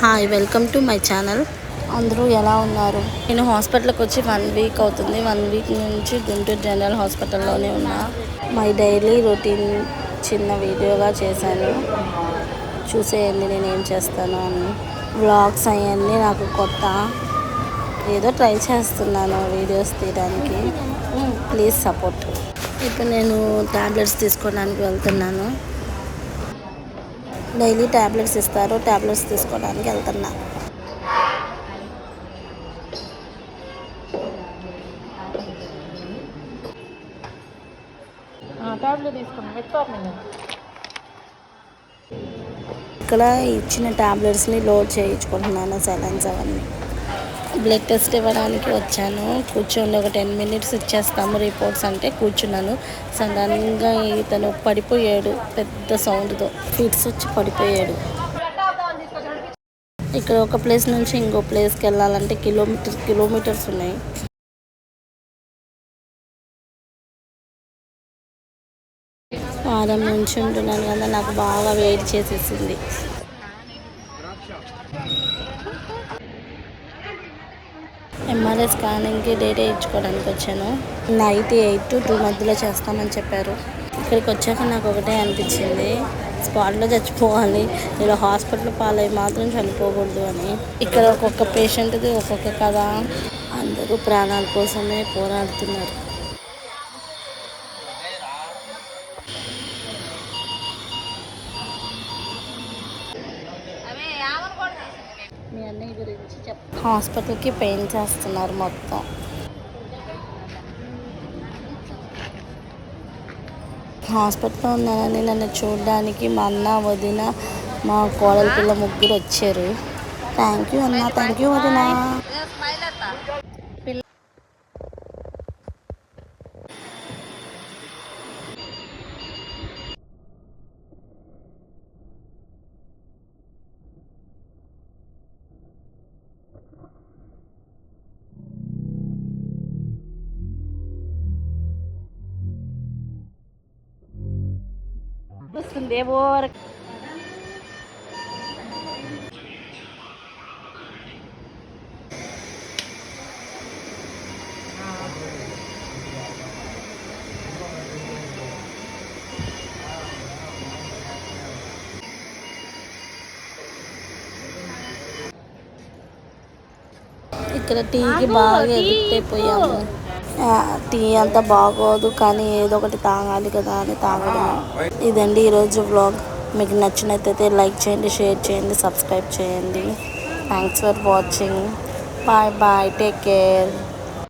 Hi, welcome to my channel. అందరూ ఎలా ఉన్నారు? నేను హాస్పిటల్కి వచ్చి 1 వీక్ అవుతుంది. 1 వీక్ నుంచి గుంటూరు జనరల్ హాస్పిటల్లోనే ఉన్నా. మై డైలీ రొటీన్ చిన్న వీడియోగా చేశాను. చూసేయండి నేను ఏం చేస్తాను అని. వ్లాగ్స్ అవన్నీ నాకు కొత్త, ఏదో ట్రై చేస్తున్నాను వీడియోస్ తీయడానికి. Please support. ఇప్పుడు నేను ట్యాబ్లెట్స్ తీసుకోవడానికి వెళ్తున్నాను. డైలీ ట్యాబ్లెట్స్ ఇస్తారు, ట్యాబ్లెట్స్ తీసుకోవడానికి వెళ్తున్నా. ఇక్కడ ఇచ్చిన ట్యాబ్లెట్స్ని లోడ్ చేయించుకుంటున్నాను, సెలైన్స్ అవన్నీ. బ్లడ్ టెస్ట్ ఇవ్వడానికి వచ్చాను. కూర్చోండి, ఒక 10 మినిట్స్ ఇచ్చేస్తాము రిపోర్ట్స్ అంటే కూర్చున్నాను. సడన్గా ఇతను పడిపోయాడు, పెద్ద సౌండ్తో ఫిట్స్ వచ్చి పడిపోయాడు. ఇక్కడ ఒక ప్లేస్ నుంచి ఇంకో ప్లేస్కి వెళ్ళాలంటే కిలోమీటర్స్ ఉన్నాయి. వారం నుంచి ఉంటున్నాను కదా, నాకు బాగా వెయిట్ చేసేసింది. ఎంఆర్ఐ స్కానింగ్కి డేటా ఇచ్చుకోవడానికి వచ్చాను. నైట్ 8 to 2 మధ్యలో చేస్తామని చెప్పారు. ఇక్కడికి వచ్చాక నాకు ఒకటే అనిపించింది, స్పాట్లో చచ్చిపోవాలి, ఇలా హాస్పిటల్ పాలై మాత్రం చనిపోకూడదు అని. ఇక్కడ ఒక్కొక్క పేషెంట్ది ఒక్కొక్క కథ. అందరూ ప్రాణాల కోసమే పోరాడుతున్నారు. మీ అన్నయ్య గురించి హాస్పిటల్కి పెయింట్ చేస్తున్నారు మొత్తం. హాస్పిటల్లో ఉన్నానని నన్ను చూడడానికి మా అన్న, వదిన, మా కోడలి పిల్ల ముగ్గురు వచ్చారు. థ్యాంక్ యూ అన్న, థ్యాంక్ యూ వదిన. వస్తుంది ఇక్కడ టీకి బాగా ఎడిక్ట్ అయిపోయాము. టీ అంతా బాగోదు కానీ ఏదో ఒకటి తాగాలి కదా అని తాగడం. ఇదండి ఈరోజు వ్లాగ్. మీకు నచ్చినట్టయితే లైక్ చేయండి, షేర్ చేయండి, సబ్స్క్రైబ్ చేయండి. Thanks for watching. Bye bye, take care.